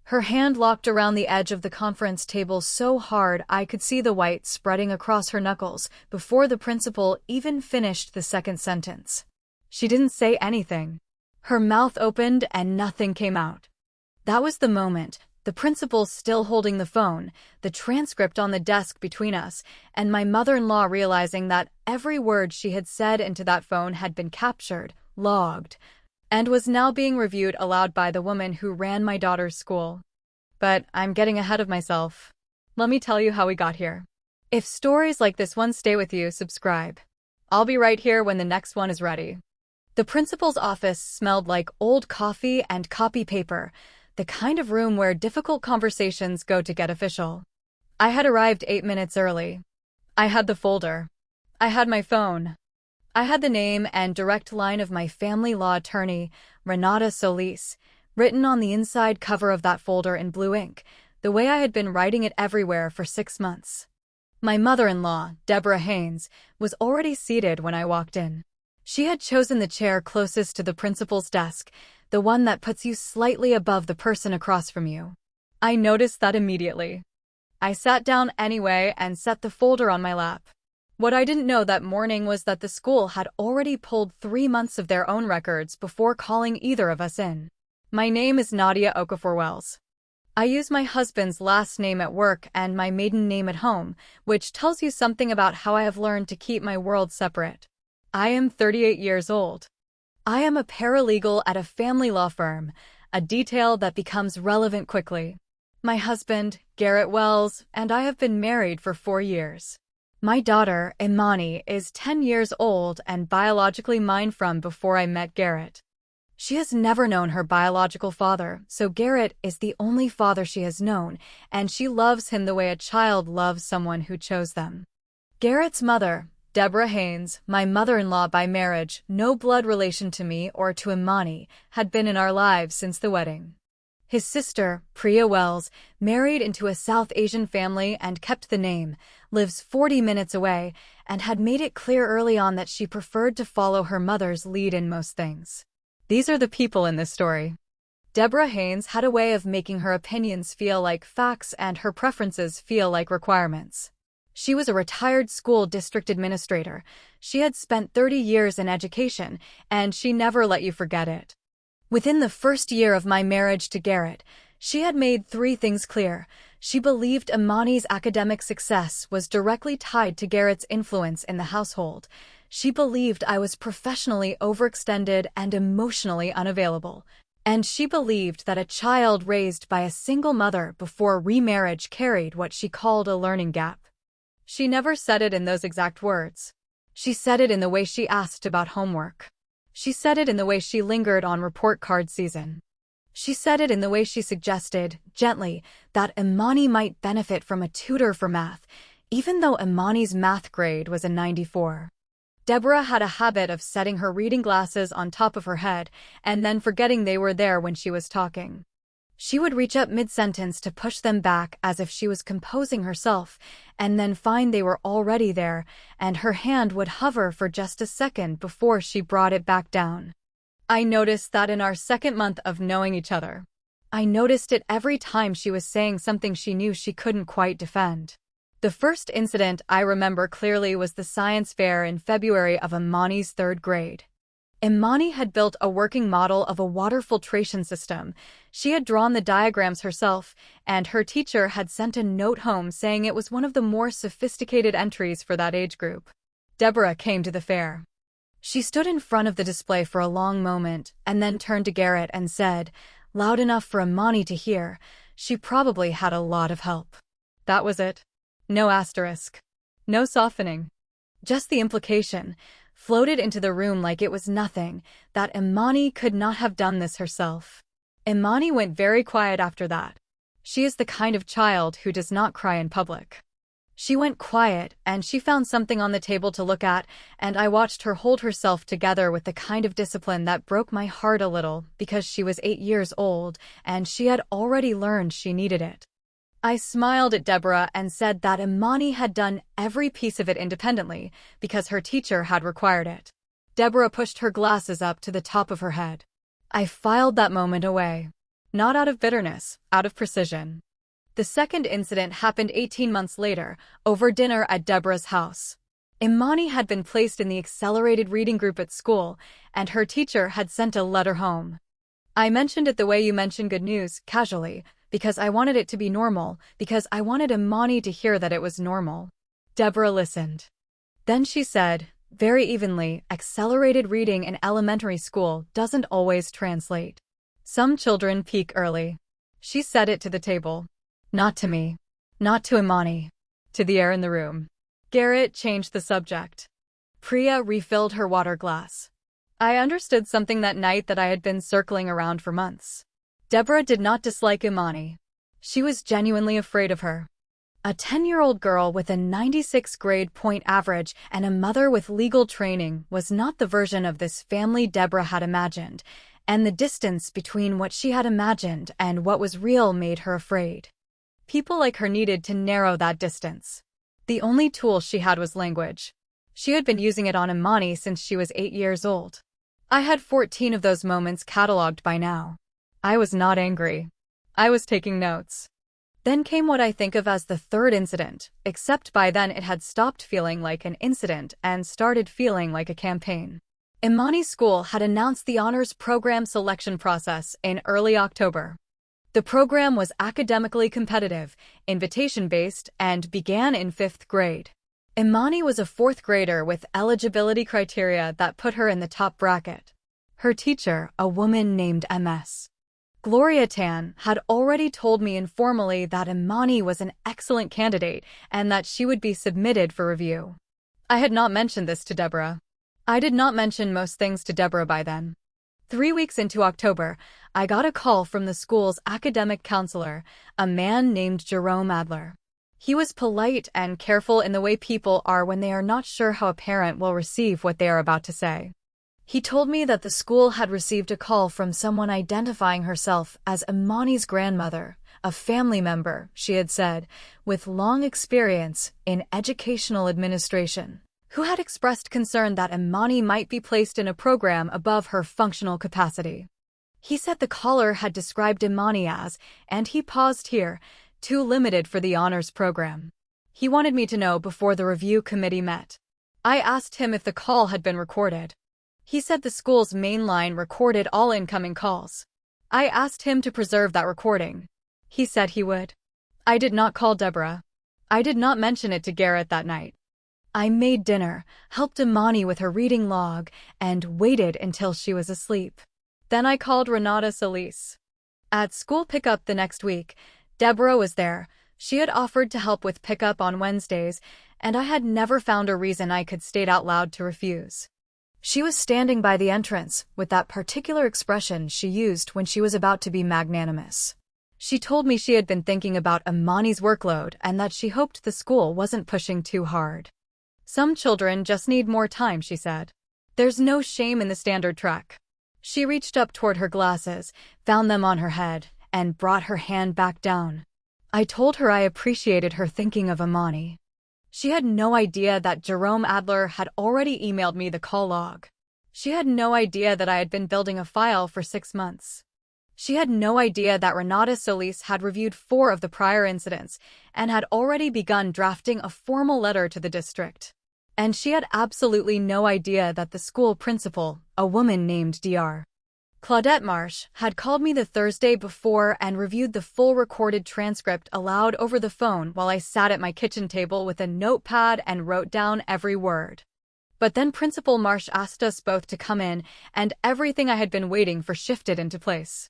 Her hand locked around the edge of the conference table so hard I could see the white spreading across her knuckles before the principal even finished the second sentence. She didn't say anything. Her mouth opened and nothing came out. That was the moment, the principal still holding the phone, the transcript on the desk between us, and my mother-in-law realizing that every word she had said into that phone had been captured, logged, and was now being reviewed aloud by the woman who ran my daughter's school. But I'm getting ahead of myself. Let me tell you how we got here. If stories like this one stay with you, subscribe. I'll be right here when the next one is ready. The principal's office smelled like old coffee and copy paper, the kind of room where difficult conversations go to get official. I had arrived 8 minutes early. I had the folder. I had my phone. I had the name and direct line of my family law attorney, Renata Solis, written on the inside cover of that folder in blue ink, the way I had been writing it everywhere for 6 months. My mother-in-law, Deborah Haynes, was already seated when I walked in. She had chosen the chair closest to the principal's desk, the one that puts you slightly above the person across from you. I noticed that immediately. I sat down anyway and set the folder on my lap. What I didn't know that morning was that the school had already pulled 3 months of their own records before calling either of us in. My name is Nadia Okafor-Wells. I use my husband's last name at work and my maiden name at home, which tells you something about how I have learned to keep my world separate. I am 38 years old. I am a paralegal at a family law firm, a detail that becomes relevant quickly. My husband, Garrett Wells, and I have been married for 4 years. My daughter, Imani, is 10 years old and biologically mine from before I met Garrett. She has never known her biological father, so Garrett is the only father she has known, and she loves him the way a child loves someone who chose them. Garrett's mother, Deborah Haynes, my mother-in-law by marriage, no blood relation to me or to Imani, had been in our lives since the wedding. His sister, Priya Wells, married into a South Asian family and kept the name, lives 40 minutes away, and had made it clear early on that she preferred to follow her mother's lead in most things. These are the people in this story. Deborah Haynes had a way of making her opinions feel like facts and her preferences feel like requirements. She was a retired school district administrator. She had spent 30 years in education, and she never let you forget it. Within the first year of my marriage to Garrett, she had made 3 things clear. She believed Imani's academic success was directly tied to Garrett's influence in the household. She believed I was professionally overextended and emotionally unavailable. And she believed that a child raised by a single mother before remarriage carried what she called a learning gap. She never said it in those exact words. She said it in the way she asked about homework. She said it in the way she lingered on report card season. She said it in the way she suggested, gently, that Imani might benefit from a tutor for math, even though Imani's math grade was a 94. Deborah had a habit of setting her reading glasses on top of her head and then forgetting they were there when she was talking. She would reach up mid-sentence to push them back as if she was composing herself, and then find they were already there, and her hand would hover for just a second before she brought it back down. I noticed that in our second month of knowing each other. I noticed it every time she was saying something she knew she couldn't quite defend. The first incident I remember clearly was the science fair in February of Imani's 3rd grade. Imani had built a working model of a water filtration system. She had drawn the diagrams herself, and her teacher had sent a note home saying it was one of the more sophisticated entries for that age group. Deborah came to the fair. She stood in front of the display for a long moment, and then turned to Garrett and said, loud enough for Imani to hear, she probably had a lot of help. That was it. No asterisk. No softening. Just the implication, floated into the room like it was nothing, that Imani could not have done this herself. Imani went very quiet after that. She is the kind of child who does not cry in public. She went quiet, and she found something on the table to look at, and I watched her hold herself together with the kind of discipline that broke my heart a little, because she was 8 years old, and she had already learned she needed it. I smiled at Deborah and said that Imani had done every piece of it independently, because her teacher had required it. Deborah pushed her glasses up to the top of her head. I filed that moment away. Not out of bitterness, out of precision. The second incident happened 18 months later, over dinner at Deborah's house. Imani had been placed in the accelerated reading group at school, and her teacher had sent a letter home. I mentioned it the way you mention good news, casually, because I wanted it to be normal, because I wanted Imani to hear that it was normal. Deborah listened. Then she said, very evenly, accelerated reading in elementary school doesn't always translate. Some children peak early. She said it to the table. Not to me. Not to Imani. To the air in the room. Garrett changed the subject. Priya refilled her water glass. I understood something that night that I had been circling around for months. Deborah did not dislike Imani. She was genuinely afraid of her. A 10-year-old girl with a 96 grade point average and a mother with legal training was not the version of this family Deborah had imagined, and the distance between what she had imagined and what was real made her afraid. People like her needed to narrow that distance. The only tool she had was language. She had been using it on Imani since she was 8 years old. I had 14 of those moments cataloged by now. I was not angry. I was taking notes. Then came what I think of as the third incident, except by then it had stopped feeling like an incident and started feeling like a campaign. Imani's school had announced the honors program selection process in early October. The program was academically competitive, invitation-based, and began in 5th grade. Imani was a 4th grader with eligibility criteria that put her in the top bracket. Her teacher, a woman named Ms. Gloria Tan, had already told me informally that Imani was an excellent candidate and that she would be submitted for review. I had not mentioned this to Deborah. I did not mention most things to Deborah by then. 3 weeks into October, I got a call from the school's academic counselor, a man named Jerome Adler. He was polite and careful in the way people are when they are not sure how a parent will receive what they are about to say. He told me that the school had received a call from someone identifying herself as Imani's grandmother, a family member, she had said, with long experience in educational administration, who had expressed concern that Imani might be placed in a program above her functional capacity. He said the caller had described Imani as, and he paused here, too limited for the honors program. He wanted me to know before the review committee met. I asked him if the call had been recorded. He said the school's main line recorded all incoming calls. I asked him to preserve that recording. He said he would. I did not call Deborah. I did not mention it to Garrett that night. I made dinner, helped Imani with her reading log, and waited until she was asleep. Then I called Renata Solis. At school pickup the next week, Deborah was there. She had offered to help with pickup on Wednesdays, and I had never found a reason I could state out loud to refuse. She was standing by the entrance, with that particular expression she used when she was about to be magnanimous. She told me she had been thinking about Imani's workload and that she hoped the school wasn't pushing too hard. Some children just need more time, she said. There's no shame in the standard track. She reached up toward her glasses, found them on her head, and brought her hand back down. I told her I appreciated her thinking of Imani. She had no idea that Jerome Adler had already emailed me the call log. She had no idea that I had been building a file for 6 months. She had no idea that Renata Solis had reviewed 4 of the prior incidents and had already begun drafting a formal letter to the district. And she had absolutely no idea that the school principal, a woman named Dr. Claudette Marsh, had called me the Thursday before and reviewed the full recorded transcript aloud over the phone while I sat at my kitchen table with a notepad and wrote down every word. But then Principal Marsh asked us both to come in, and everything I had been waiting for shifted into place.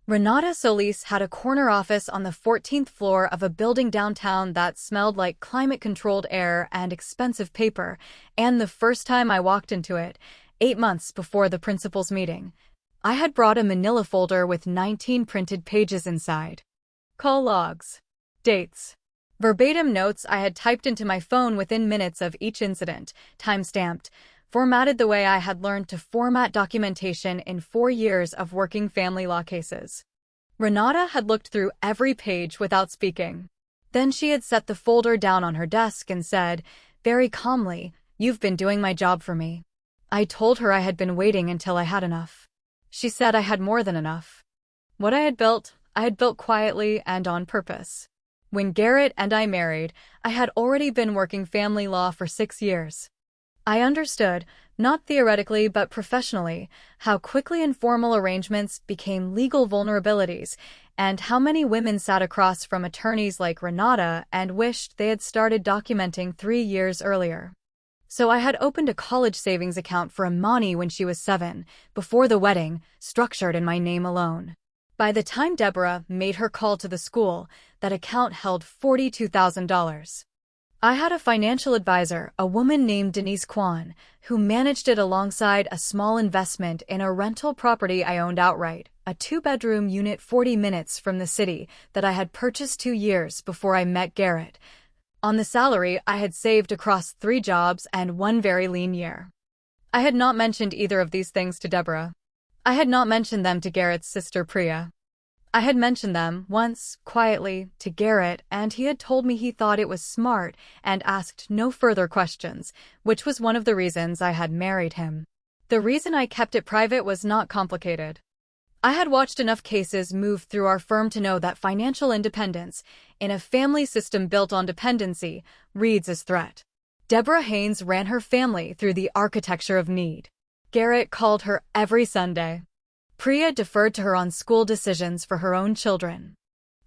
Renata Solis had a corner office on the 14th floor of a building downtown that smelled like climate-controlled air and expensive paper, and the first time I walked into it, 8 months before the principal's meeting, I had brought a manila folder with 19 printed pages inside. Call logs. Dates. Verbatim notes I had typed into my phone within minutes of each incident, time-stamped, formatted the way I had learned to format documentation in 4 years of working family law cases. Renata had looked through every page without speaking. Then she had set the folder down on her desk and said, very calmly, "You've been doing my job for me." I told her I had been waiting until I had enough. She said I had more than enough. What I had built quietly and on purpose. When Garrett and I married, I had already been working family law for 6 years. I understood, not theoretically but professionally, how quickly informal arrangements became legal vulnerabilities, and how many women sat across from attorneys like Renata and wished they had started documenting 3 years earlier. So I had opened a college savings account for Imani when she was 7, before the wedding, structured in my name alone. By the time Deborah made her call to the school, that account held $42,000. I had a financial advisor, a woman named Denise Kwan, who managed it alongside a small investment in a rental property I owned outright, a 2-bedroom unit 40 minutes from the city that I had purchased 2 years before I met Garrett. On the salary I had saved across 3 jobs and 1 very lean year. I had not mentioned either of these things to Deborah. I had not mentioned them to Garrett's sister Priya. I had mentioned them, once, quietly, to Garrett, and he had told me he thought it was smart and asked no further questions, which was one of the reasons I had married him. The reason I kept it private was not complicated. I had watched enough cases move through our firm to know that financial independence, in a family system built on dependency, reads as threat. Deborah Haynes ran her family through the architecture of need. Garrett called her every Sunday. Priya deferred to her on school decisions for her own children.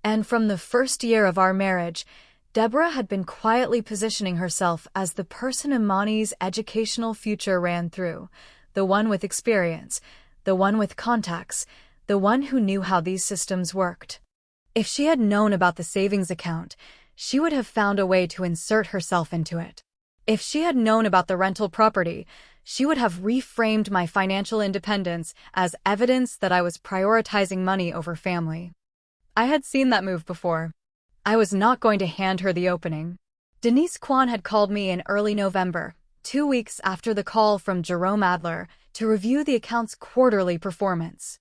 And from the first year of our marriage, Deborah had been quietly positioning herself as the person Imani's educational future ran through, the one with experience, the one with contacts, the one who knew how these systems worked. If she had known about the savings account, she would have found a way to insert herself into it. If she had known about the rental property, she would have reframed my financial independence as evidence that I was prioritizing money over family. I had seen that move before. I was not going to hand her the opening. Denise Kwan had called me in early November, 2 weeks after the call from Jerome Adler, to review the account's quarterly performance.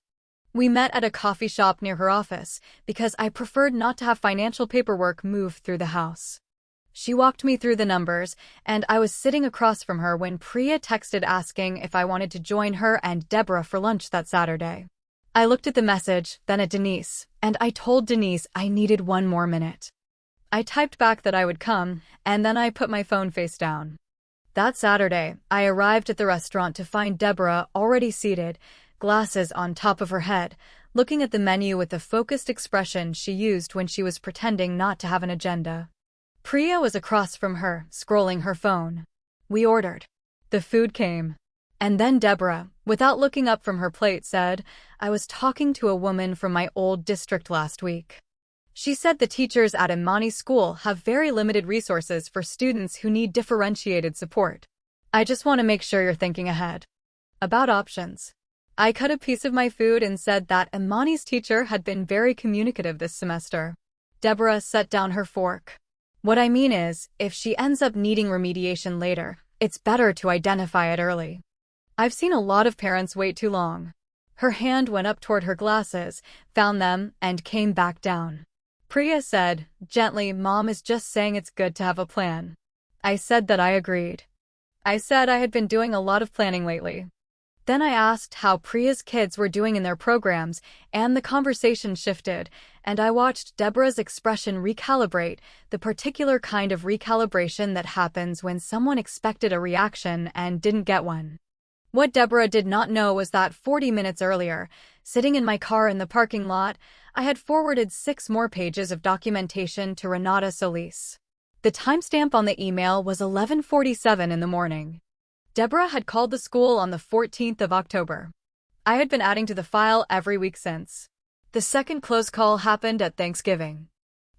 We met at a coffee shop near her office because I preferred not to have financial paperwork move through the house. She walked me through the numbers, and I was sitting across from her when Priya texted asking if I wanted to join her and Deborah for lunch that Saturday. I looked at the message, then at Denise, and I told Denise I needed 1 more minute. I typed back that I would come, and then I put my phone face down. That Saturday, I arrived at the restaurant to find Deborah already seated, glasses on top of her head, looking at the menu with the focused expression she used when she was pretending not to have an agenda. Priya was across from her, scrolling her phone. We ordered. The food came. And then Deborah, without looking up from her plate, said, "I was talking to a woman from my old district last week. She said the teachers at Imani School have very limited resources for students who need differentiated support. I just want to make sure you're thinking ahead." About options. I cut a piece of my food and said that Imani's teacher had been very communicative this semester. Deborah set down her fork. What I mean is, if she ends up needing remediation later, it's better to identify it early. I've seen a lot of parents wait too long. Her hand went up toward her glasses, found them, and came back down. Priya said, gently, "Mom is just saying it's good to have a plan." I said that I agreed. I said I had been doing a lot of planning lately. Then I asked how Priya's kids were doing in their programs, and the conversation shifted, and I watched Deborah's expression recalibrate, the particular kind of recalibration that happens when someone expected a reaction and didn't get one. What Deborah did not know was that 40 minutes earlier, sitting in my car in the parking lot, I had forwarded 6 more pages of documentation to Renata Solis. The timestamp on the email was 11:47 in the morning. Deborah had called the school on the 14th of October. I had been adding to the file every week since. The second close call happened at Thanksgiving.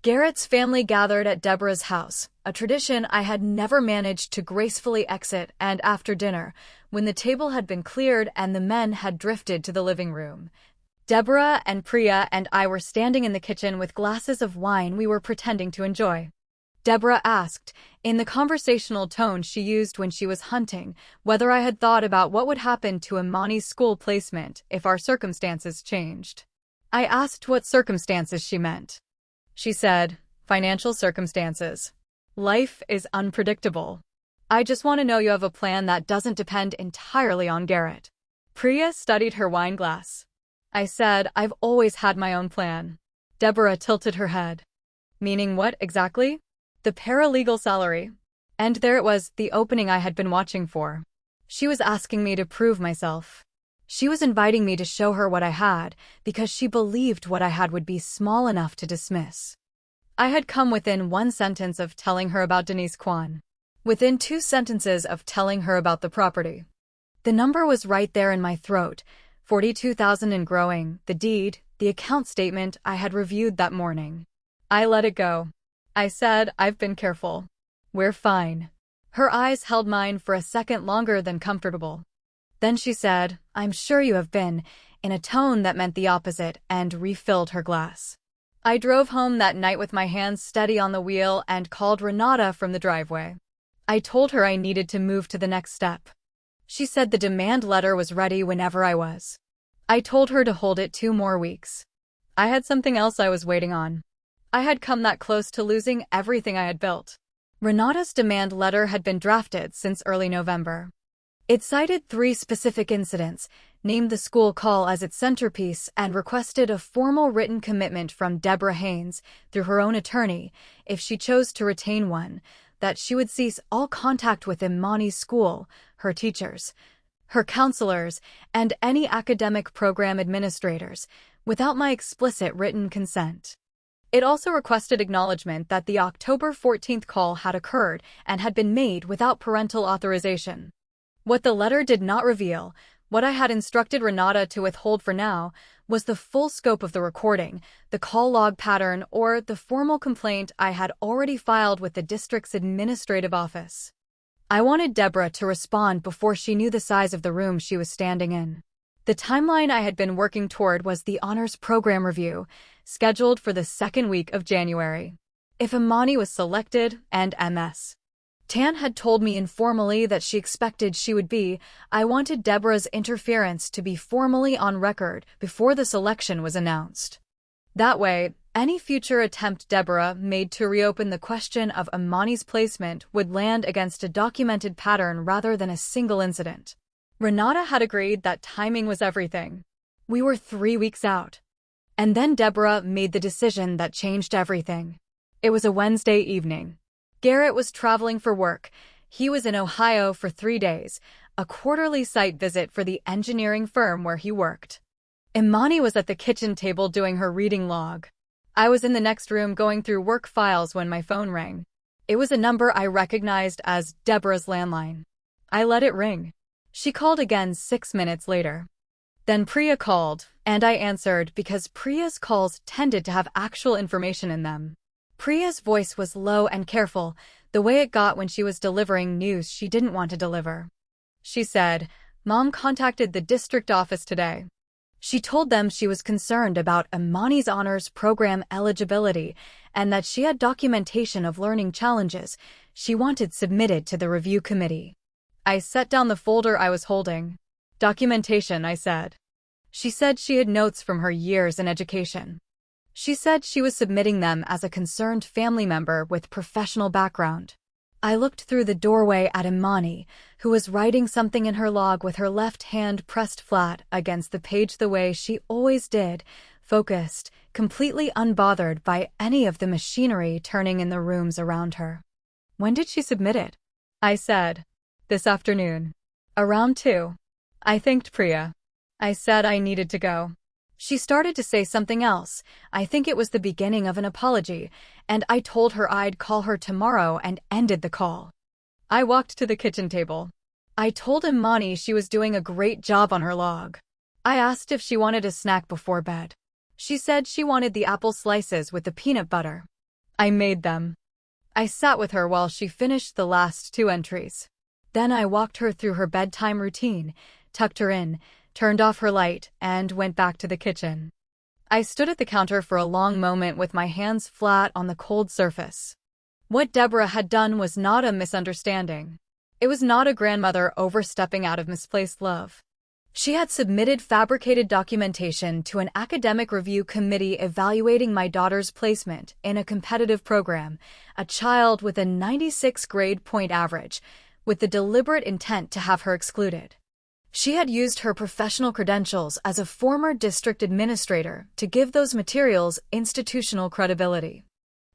Garrett's family gathered at Deborah's house, a tradition I had never managed to gracefully exit, and after dinner, when the table had been cleared and the men had drifted to the living room, Deborah and Priya and I were standing in the kitchen with glasses of wine we were pretending to enjoy. Deborah asked, in the conversational tone she used when she was hunting, whether I had thought about what would happen to Imani's school placement if our circumstances changed. I asked what circumstances she meant. She said, "Financial circumstances. Life is unpredictable. I just want to know you have a plan that doesn't depend entirely on Garrett." Priya studied her wine glass. I said, I've always had my own plan. Deborah tilted her head. Meaning what, exactly? The paralegal salary. And there it was, the opening I had been watching for. She was asking me to prove myself. She was inviting me to show her what I had, because she believed what I had would be small enough to dismiss. I had come within one sentence of telling her about Denise Kwan. Within 2 sentences of telling her about the property. The number was right there in my throat, 42,000 and growing, the deed, the account statement I had reviewed that morning. I let it go. I said, I've been careful. We're fine. Her eyes held mine for a second longer than comfortable. Then she said, I'm sure you have been, in a tone that meant the opposite, and refilled her glass. I drove home that night with my hands steady on the wheel and called Renata from the driveway. I told her I needed to move to the next step. She said the demand letter was ready whenever I was. I told her to hold it 2 more weeks. I had something else I was waiting on. I had come that close to losing everything I had built. Renata's demand letter had been drafted since early November. It cited 3 specific incidents, named the school call as its centerpiece, and requested a formal written commitment from Deborah Haynes, through her own attorney, if she chose to retain one, that she would cease all contact with Imani's school, her teachers, her counselors, and any academic program administrators, without my explicit written consent. It also requested acknowledgement that the October 14th call had occurred and had been made without parental authorization. What the letter did not reveal, what I had instructed Renata to withhold for now, was the full scope of the recording, the call log pattern, or the formal complaint I had already filed with the district's administrative office. I wanted Deborah to respond before she knew the size of the room she was standing in. The timeline I had been working toward was the honors program review, scheduled for the 2nd week of January. If Imani was selected, and Ms. Tan had told me informally that she expected she would be, I wanted Deborah's interference to be formally on record before the selection was announced. That way, any future attempt Deborah made to reopen the question of Imani's placement would land against a documented pattern rather than a single incident. Renata had agreed that timing was everything. We were 3 weeks out. And then Deborah made the decision that changed everything. It was a Wednesday evening. Garrett was traveling for work. He was in Ohio for 3 days, a quarterly site visit for the engineering firm where he worked. Imani was at the kitchen table doing her reading log. I was in the next room going through work files when my phone rang. It was a number I recognized as Deborah's landline. I let it ring. She called again 6 minutes later. Then Priya called, and I answered because Priya's calls tended to have actual information in them. Priya's voice was low and careful, the way it got when she was delivering news she didn't want to deliver. She said, Mom contacted the district office today. She told them she was concerned about Imani's honors program eligibility and that she had documentation of learning challenges she wanted submitted to the review committee. I set down the folder I was holding. Documentation, I said. She said she had notes from her years in education. She said she was submitting them as a concerned family member with professional background. I looked through the doorway at Imani, who was writing something in her log with her left hand pressed flat against the page the way she always did, focused, completely unbothered by any of the machinery turning in the rooms around her. When did she submit it? I said. This afternoon. Around 2. I thanked Priya. I said I needed to go. She started to say something else. I think it was the beginning of an apology, and I told her I'd call her tomorrow and ended the call. I walked to the kitchen table. I told Imani she was doing a great job on her log. I asked if she wanted a snack before bed. She said she wanted the apple slices with the peanut butter. I made them. I sat with her while she finished the last 2 entries. Then I walked her through her bedtime routine, tucked her in, turned off her light, and went back to the kitchen. I stood at the counter for a long moment with my hands flat on the cold surface. What Deborah had done was not a misunderstanding. It was not a grandmother overstepping out of misplaced love. She had submitted fabricated documentation to an academic review committee evaluating my daughter's placement in a competitive program, a child with a 96 grade point average, with the deliberate intent to have her excluded. She had used her professional credentials as a former district administrator to give those materials institutional credibility.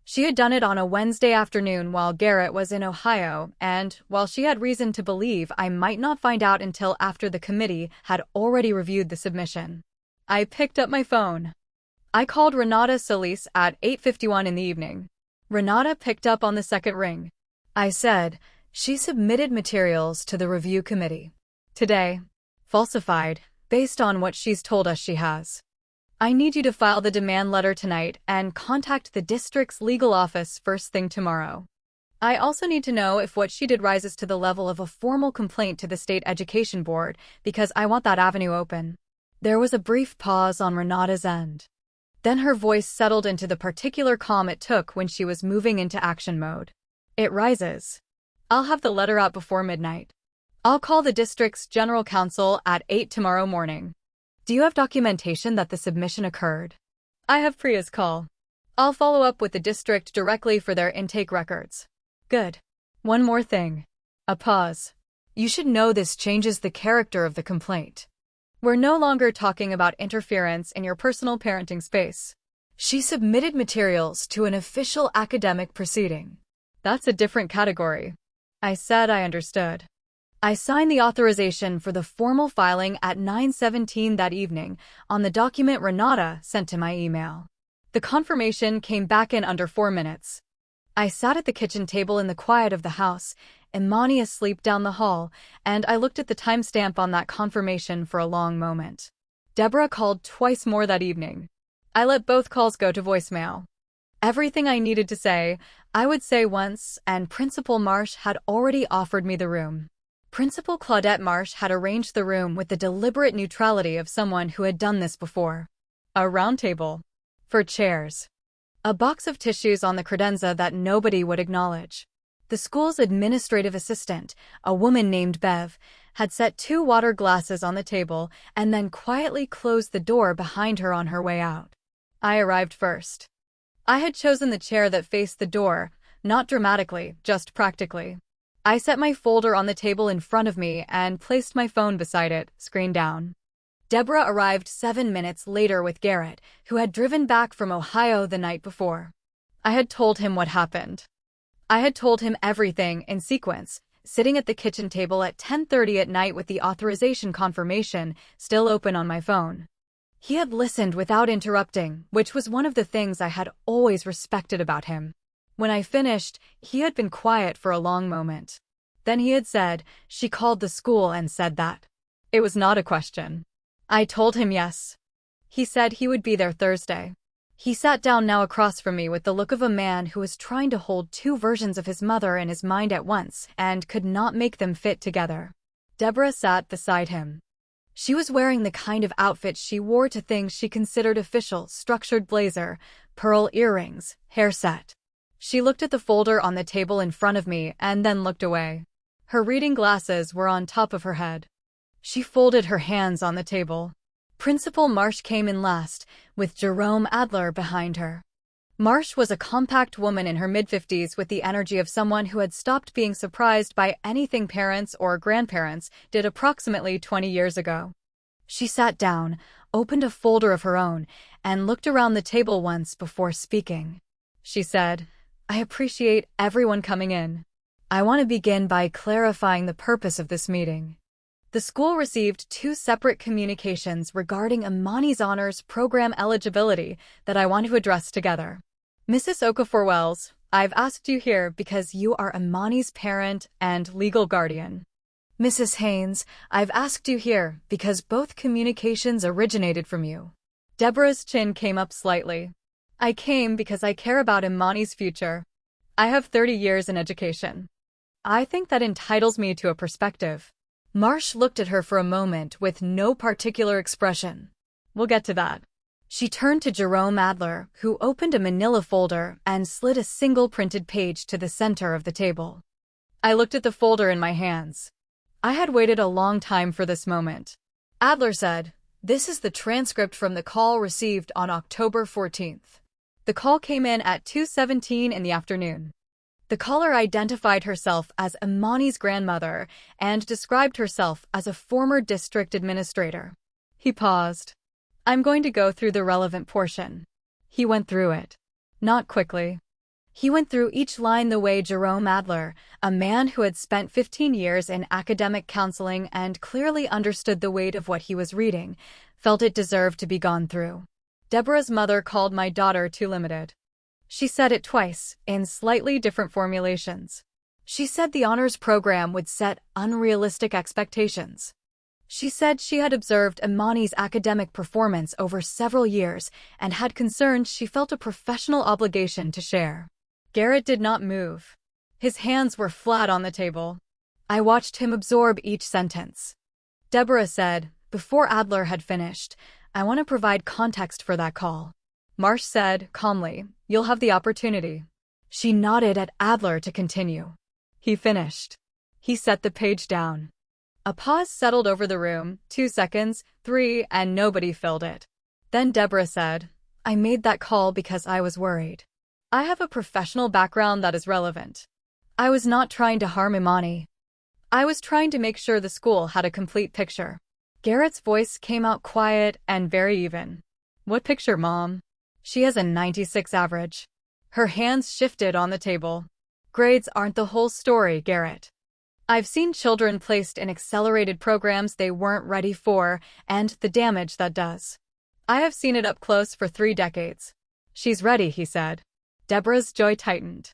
She had done it on a Wednesday afternoon while Garrett was in Ohio, and while she had reason to believe I might not find out until after the committee had already reviewed the submission, I picked up my phone. I called Renata Solis at 8:51 in the evening. Renata picked up on the second ring. I said, "She submitted materials to the review committee today. Falsified, based on what she's told us she has. I need you to file the demand letter tonight and contact the district's legal office first thing tomorrow. I also need to know if what she did rises to the level of a formal complaint to the state education board, because I want that avenue open." There was a brief pause on Renata's end. Then her voice settled into the particular calm it took when she was moving into action mode. "It rises. I'll have the letter out before midnight. I'll call the district's general counsel at 8 tomorrow morning. Do you have documentation that the submission occurred?" "I have Priya's call. I'll follow up with the district directly for their intake records." "Good. One more thing." A pause. "You should know this changes the character of the complaint. We're no longer talking about interference in your personal parenting space. She submitted materials to an official academic proceeding. That's a different category." I said I understood. I signed the authorization for the formal filing at 9:17 that evening on the document Renata sent to my email. The confirmation came back in under 4 minutes. I sat at the kitchen table in the quiet of the house, Imani asleep down the hall, and I looked at the timestamp on that confirmation for a long moment. Deborah called twice more that evening. I let both calls go to voicemail. Everything I needed to say, I would say once, and Principal Marsh had already offered me the room. Principal Claudette Marsh had arranged the room with the deliberate neutrality of someone who had done this before. A round table. 4 chairs. A box of tissues on the credenza that nobody would acknowledge. The school's administrative assistant, a woman named Bev, had set 2 water glasses on the table and then quietly closed the door behind her on her way out. I arrived first. I had chosen the chair that faced the door, not dramatically, just practically. I set my folder on the table in front of me and placed my phone beside it, screen down. Deborah arrived 7 minutes later with Garrett, who had driven back from Ohio the night before. I had told him what happened. I had told him everything in sequence, sitting at the kitchen table at 10:30 at night with the authorization confirmation still open on my phone. He had listened without interrupting, which was one of the things I had always respected about him. When I finished, he had been quiet for a long moment. Then he had said, "She called the school and said that." It was not a question. I told him yes. He said he would be there Thursday. He sat down now across from me with the look of a man who was trying to hold 2 versions of his mother in his mind at once and could not make them fit together. Deborah sat beside him. She was wearing the kind of outfit she wore to things she considered official: structured blazer, pearl earrings, hair set. She looked at the folder on the table in front of me and then looked away. Her reading glasses were on top of her head. She folded her hands on the table. Principal Marsh came in last, with Jerome Adler behind her. Marsh was a compact woman in her mid-50s with the energy of someone who had stopped being surprised by anything parents or grandparents did approximately 20 years ago. She sat down, opened a folder of her own, and looked around the table once before speaking. She said, "I appreciate everyone coming in. I want to begin by clarifying the purpose of this meeting. The school received 2 separate communications regarding Imani's honors program eligibility that I want to address together. Mrs. Okafor-Wells, I've asked you here because you are Imani's parent and legal guardian. Mrs. Haynes, I've asked you here because both communications originated from you." Deborah's chin came up slightly. "I came because I care about Imani's future. I have 30 years in education. I think that entitles me to a perspective." Marsh looked at her for a moment with no particular expression. "We'll get to that." She turned to Jerome Adler, who opened a manila folder and slid a single printed page to the center of the table. I looked at the folder in my hands. I had waited a long time for this moment. Adler said, "This is the transcript from the call received on October 14th. The call came in at 2:17 in the afternoon. The caller identified herself as Imani's grandmother and described herself as a former district administrator. He paused. I'm going to go through the relevant portion. He went through it. Not quickly. He went through each line the way Jerome Adler, a man who had spent 15 years in academic counseling and clearly understood the weight of what he was reading, felt it deserved to be gone through. Deborah's mother called my daughter too limited. She said it twice, in slightly different formulations. She said the honors program would set unrealistic expectations. She said she had observed Imani's academic performance over several years and had concerns she felt a professional obligation to share. Garrett did not move. His hands were flat on the table. I watched him absorb each sentence. Deborah said, before Adler had finished, I want to provide context for that call. Marsh said, calmly, you'll have the opportunity. She nodded at Adler to continue. He finished. He set the page down. A pause settled over the room, 2 seconds, 3, and nobody filled it. Then Deborah said, I made that call because I was worried. I have a professional background that is relevant. I was not trying to harm Imani. I was trying to make sure the school had a complete picture. Garrett's voice came out quiet and very even. What picture, Mom? She has a 96 average. Her hands shifted on the table. Grades aren't the whole story, Garrett. I've seen children placed in accelerated programs they weren't ready for, and the damage that does. I have seen it up close for 3 decades. She's ready, he said. Deborah's jaw tightened.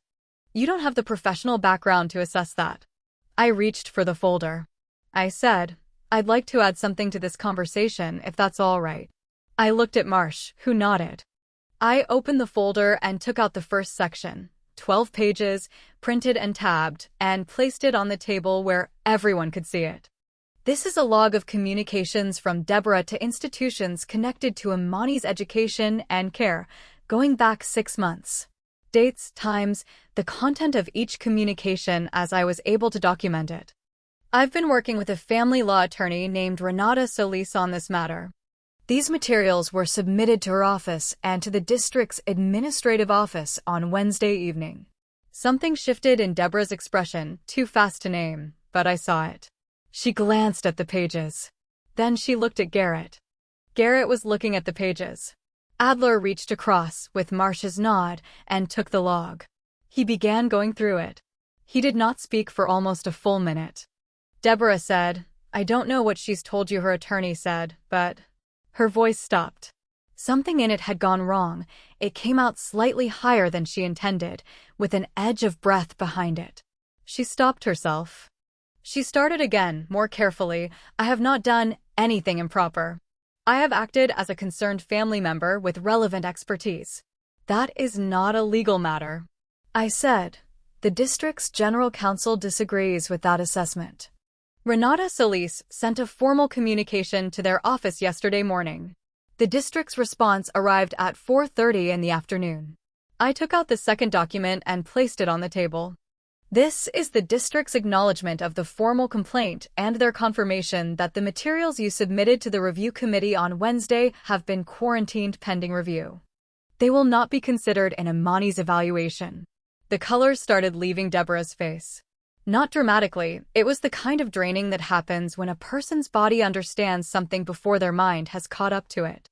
You don't have the professional background to assess that. I reached for the folder. I said, I'd like to add something to this conversation if that's all right. I looked at Marsh, who nodded. I opened the folder and took out the first section, 12 pages, printed and tabbed, and placed it on the table where everyone could see it. This is a log of communications from Deborah to institutions connected to Imani's education and care, going back 6 months. Dates, times, the content of each communication as I was able to document it. I've been working with a family law attorney named Renata Solis on this matter. These materials were submitted to her office and to the district's administrative office on Wednesday evening. Something shifted in Deborah's expression, too fast to name, but I saw it. She glanced at the pages. Then she looked at Garrett. Garrett was looking at the pages. Adler reached across, with Marsh's nod, and took the log. He began going through it. He did not speak for almost a full minute. Deborah said, I don't know what she's told you, her attorney said, but... Her voice stopped. Something in it had gone wrong. It came out slightly higher than she intended, with an edge of breath behind it. She stopped herself. She started again, more carefully. I have not done anything improper. I have acted as a concerned family member with relevant expertise. That is not a legal matter. I said, the district's general counsel disagrees with that assessment. Renata Solis sent a formal communication to their office yesterday morning. The district's response arrived at 4:30 in the afternoon. I took out the second document and placed it on the table. This is the district's acknowledgement of the formal complaint and their confirmation that the materials you submitted to the review committee on Wednesday have been quarantined pending review. They will not be considered in Imani's evaluation. The colors started leaving Deborah's face. Not dramatically, it was the kind of draining that happens when a person's body understands something before their mind has caught up to it.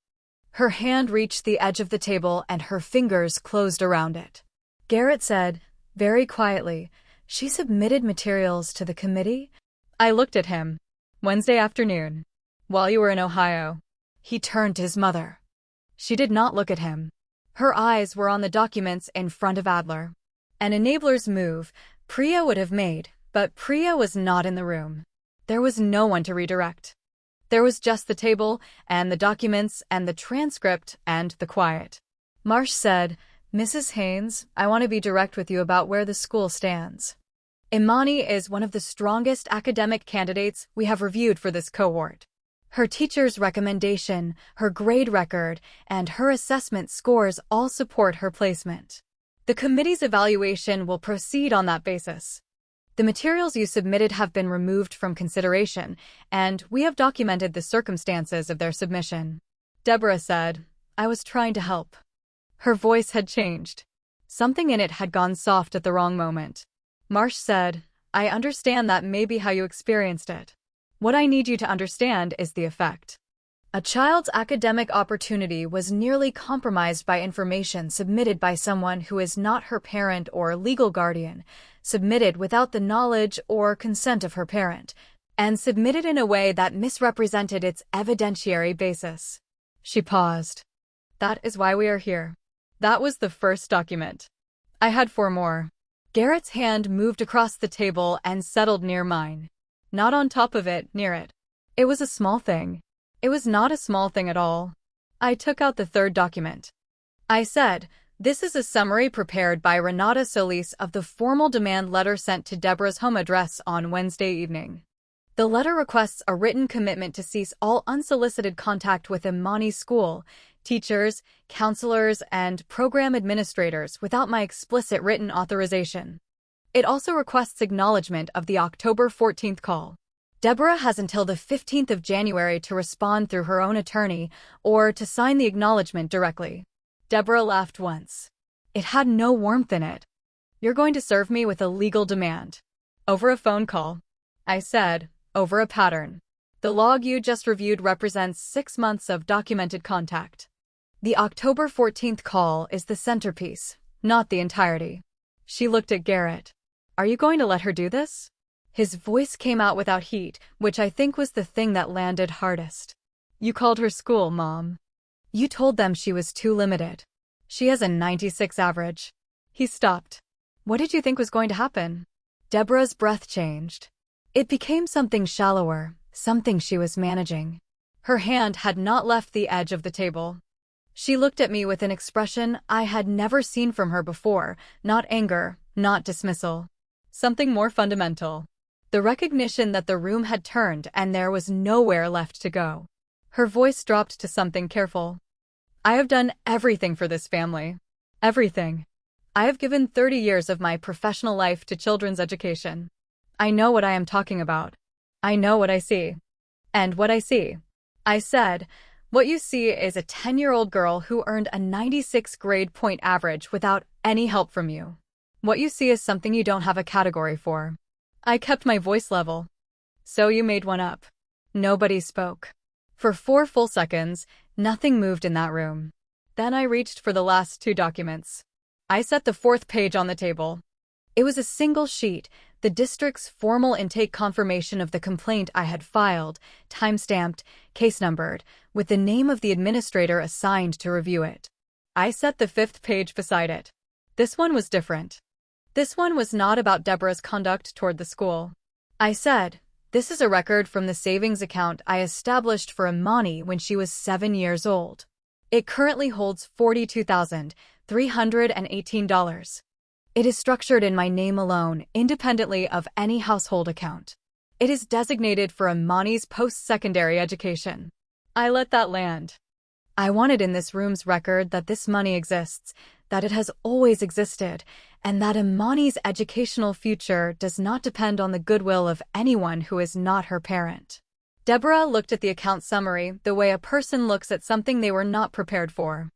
Her hand reached the edge of the table and her fingers closed around it. Garrett said, very quietly, she submitted materials to the committee? I looked at him. Wednesday afternoon. While you were in Ohio. He turned to his mother. She did not look at him. Her eyes were on the documents in front of Adler. An enabler's move Priya would have made, but Priya was not in the room. There was no one to redirect. There was just the table, and the documents, and the transcript, and the quiet. Marsh said, Mrs. Haynes, I want to be direct with you about where the school stands. Imani is one of the strongest academic candidates we have reviewed for this cohort. Her teacher's recommendation, her grade record, and her assessment scores all support her placement. The committee's evaluation will proceed on that basis. The materials you submitted have been removed from consideration, and we have documented the circumstances of their submission. Deborah said, I was trying to help. Her voice had changed. Something in it had gone soft at the wrong moment. Marsh said, I understand that may be how you experienced it. What I need you to understand is the effect. A child's academic opportunity was nearly compromised by information submitted by someone who is not her parent or legal guardian, submitted without the knowledge or consent of her parent, and submitted in a way that misrepresented its evidentiary basis. She paused. That is why we are here. That was the first document. I had 4 more. Garrett's hand moved across the table and settled near mine. Not on top of it, near it. It was a small thing. It was not a small thing at all. I took out the 3rd document. I said, this is a summary prepared by Renata Solis of the formal demand letter sent to Deborah's home address on Wednesday evening. The letter requests a written commitment to cease all unsolicited contact with Imani's school, teachers, counselors, and program administrators without my explicit written authorization. It also requests acknowledgement of the October 14th call. Deborah has until the 15th of January to respond through her own attorney or to sign the acknowledgement directly. Deborah laughed once. It had no warmth in it. You're going to serve me with a legal demand. Over a phone call. I said, over a pattern. The log you just reviewed represents 6 months of documented contact. The October 14th call is the centerpiece, not the entirety. She looked at Garrett. Are you going to let her do this? His voice came out without heat, which I think was the thing that landed hardest. You called her school, Mom. You told them she was too limited. She has a 96 average. He stopped. What did you think was going to happen? Deborah's breath changed. It became something shallower, something she was managing. Her hand had not left the edge of the table. She looked at me with an expression I had never seen from her before, not anger, not dismissal. Something more fundamental. The recognition that the room had turned and there was nowhere left to go. Her voice dropped to something careful. I have done everything for this family. Everything. I have given 30 years of my professional life to children's education. I know what I am talking about. I know what I see. And what I see. I said, what you see is a 10-year-old girl who earned a 96 grade point average without any help from you. What you see is something you don't have a category for. I kept my voice level. So you made one up. Nobody spoke. For 4 full seconds, nothing moved in that room. Then I reached for the last 2 documents. I set the 4th page on the table. It was a single sheet, the district's formal intake confirmation of the complaint I had filed, time-stamped, case-numbered, with the name of the administrator assigned to review it. I set the 5th page beside it. This one was different. This one was not about Deborah's conduct toward the school. I said, this is a record from the savings account I established for Imani when she was 7 years old. It currently holds $42,318. It is structured in my name alone, independently of any household account. It is designated for Imani's post-secondary education. I let that land. I wanted in this room's record that this money exists, that it has always existed, and that Imani's educational future does not depend on the goodwill of anyone who is not her parent. Deborah looked at the account summary the way a person looks at something they were not prepared for.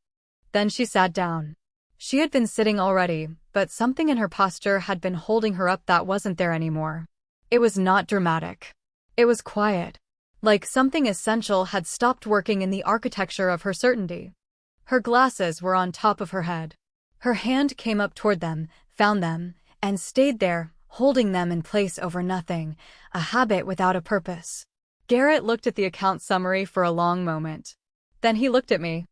Then she sat down. She had been sitting already, but something in her posture had been holding her up that wasn't there anymore. It was not dramatic. It was quiet. Like something essential had stopped working in the architecture of her certainty. Her glasses were on top of her head. Her hand came up toward them, found them, and stayed there, holding them in place over nothing, a habit without a purpose. Garrett looked at the account summary for a long moment. Then he looked at me.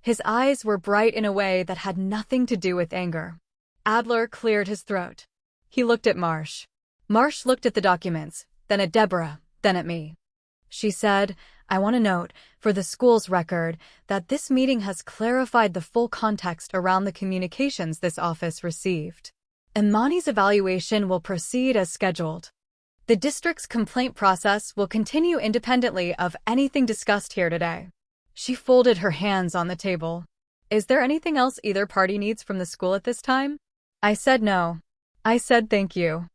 His eyes were bright in a way that had nothing to do with anger. Adler cleared his throat. He looked at Marsh. Marsh looked at the documents, then at Deborah, then at me. She said, I want to note, for the school's record, that this meeting has clarified the full context around the communications this office received. Imani's evaluation will proceed as scheduled. The district's complaint process will continue independently of anything discussed here today. She folded her hands on the table. Is there anything else either party needs from the school at this time? I said no. I said thank you.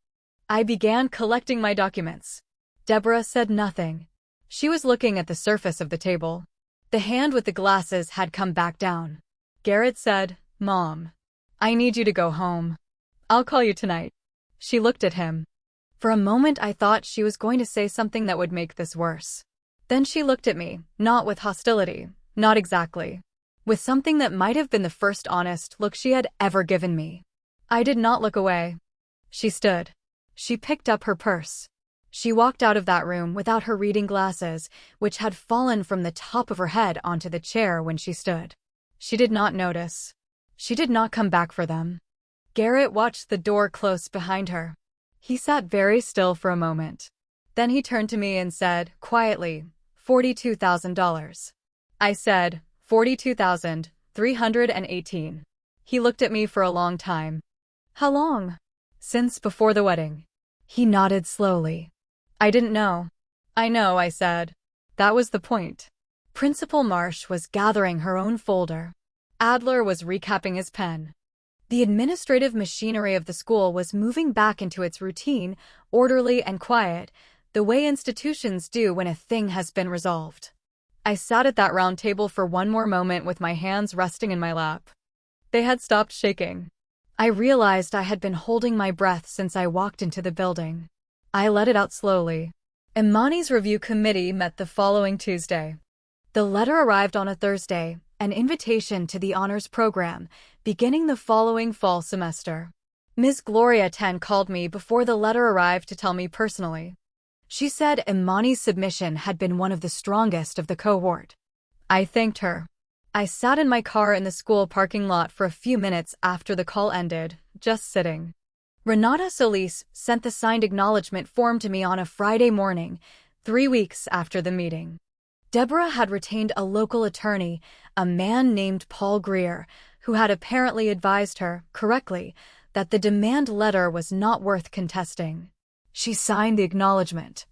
I began collecting my documents. Deborah said nothing. She was looking at the surface of the table. The hand with the glasses had come back down. Garrett said, Mom. I need you to go home. I'll call you tonight. She looked at him. For a moment I thought she was going to say something that would make this worse. Then she looked at me, not with hostility, not exactly. With something that might have been the first honest look she had ever given me. I did not look away. She stood. She picked up her purse. She walked out of that room without her reading glasses, which had fallen from the top of her head onto the chair when she stood. She did not notice. She did not come back for them. Garrett watched the door close behind her. He sat very still for a moment. Then he turned to me and said, quietly, $42,000. I said, $42,318. He looked at me for a long time. How long? Since before the wedding. He nodded slowly. I didn't know. I know, I said. That was the point. Principal Marsh was gathering her own folder. Adler was recapping his pen. The administrative machinery of the school was moving back into its routine, orderly and quiet, the way institutions do when a thing has been resolved. I sat at that round table for one more moment with my hands resting in my lap. They had stopped shaking. I realized I had been holding my breath since I walked into the building. I let it out slowly. Imani's review committee met the following Tuesday. The letter arrived on a Thursday, an invitation to the honors program, beginning the following fall semester. Ms. Gloria Ten called me before the letter arrived to tell me personally. She said Imani's submission had been one of the strongest of the cohort. I thanked her. I sat in my car in the school parking lot for a few minutes after the call ended, just sitting. Renata Solis sent the signed acknowledgement form to me on a Friday morning, 3 weeks after the meeting. Deborah had retained a local attorney, a man named Paul Greer, who had apparently advised her, correctly, that the demand letter was not worth contesting. She signed the acknowledgement.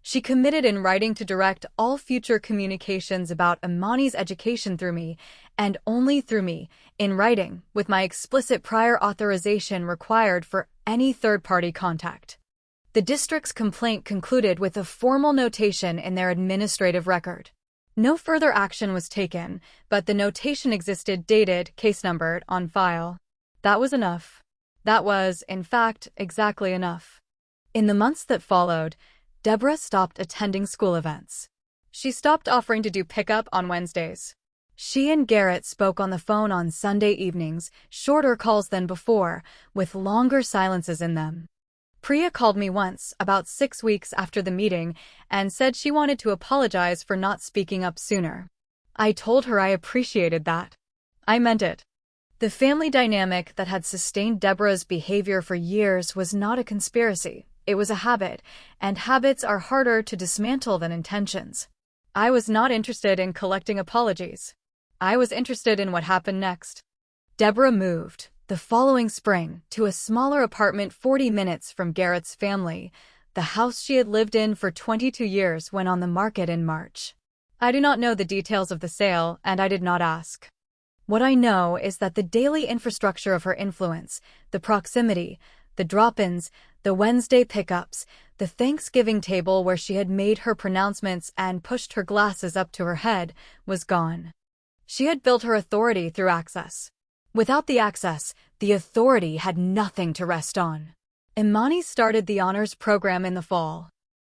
She committed in writing to direct all future communications about Imani's education through me, and only through me, in writing, with my explicit prior authorization required for any third-party contact. The district's complaint concluded with a formal notation in their administrative record. No further action was taken, but the notation existed dated, case-numbered, on file. That was enough. That was, in fact, exactly enough. In the months that followed, Deborah stopped attending school events. She stopped offering to do pickup on Wednesdays. She and Garrett spoke on the phone on Sunday evenings, shorter calls than before, with longer silences in them. Priya called me once, about 6 weeks after the meeting, and said she wanted to apologize for not speaking up sooner. I told her I appreciated that. I meant it. The family dynamic that had sustained Deborah's behavior for years was not a conspiracy. It was a habit, and habits are harder to dismantle than intentions. I was not interested in collecting apologies. I was interested in what happened next. Deborah moved, the following spring, to a smaller apartment 40 minutes from Garrett's family. The house she had lived in for 22 years went on the market in March. I do not know the details of the sale, and I did not ask. What I know is that the daily infrastructure of her influence, the proximity, the drop-ins, the Wednesday pickups, the Thanksgiving table where she had made her pronouncements and pushed her glasses up to her head, was gone. She had built her authority through access. Without the access, the authority had nothing to rest on. Imani started the honors program in the fall.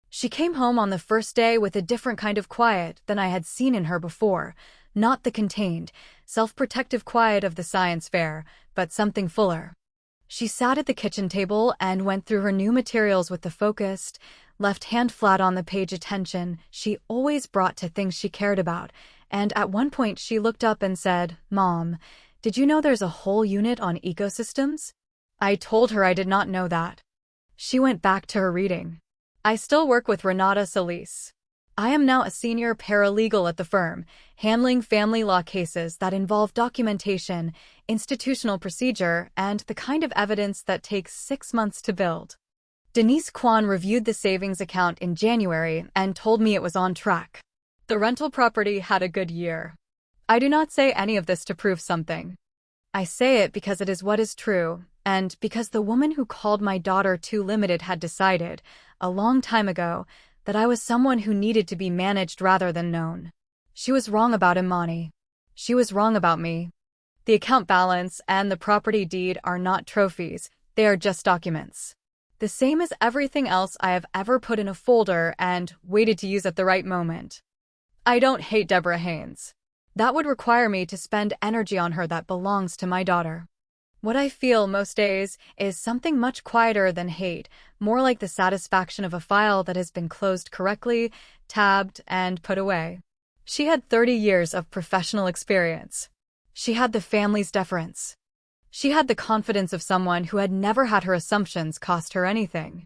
She came home on the first day with a different kind of quiet than I had seen in her before, not the contained, self-protective quiet of the science fair, but something fuller. She sat at the kitchen table and went through her new materials with the focused, left hand flat on the page attention she always brought to things she cared about, and at one point she looked up and said, "Mom, did you know there's a whole unit on ecosystems?" I told her I did not know that. She went back to her reading. I still work with Renata Solis. I am now a senior paralegal at the firm, handling family law cases that involve documentation, institutional procedure, and the kind of evidence that takes 6 months to build. Denise Kwan reviewed the savings account in January and told me it was on track. The rental property had a good year. I do not say any of this to prove something. I say it because it is what is true, and because the woman who called my daughter too limited had decided, a long time ago, that I was someone who needed to be managed rather than known. She was wrong about Imani. She was wrong about me. The account balance and the property deed are not trophies, they are just documents. The same as everything else I have ever put in a folder and waited to use at the right moment. I don't hate Deborah Haynes. That would require me to spend energy on her that belongs to my daughter. What I feel most days is something much quieter than hate, more like the satisfaction of a file that has been closed correctly, tabbed, and put away. She had 30 years of professional experience. She had the family's deference. She had the confidence of someone who had never had her assumptions cost her anything.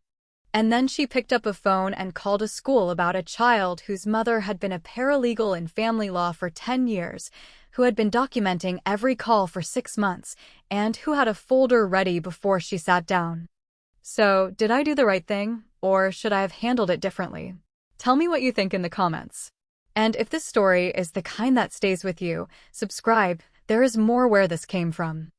And then she picked up a phone and called a school about a child whose mother had been a paralegal in family law for 10 years, who had been documenting every call for 6 months, and who had a folder ready before she sat down. So, did I do the right thing, or should I have handled it differently? Tell me what you think in the comments. And if this story is the kind that stays with you, subscribe, there is more where this came from.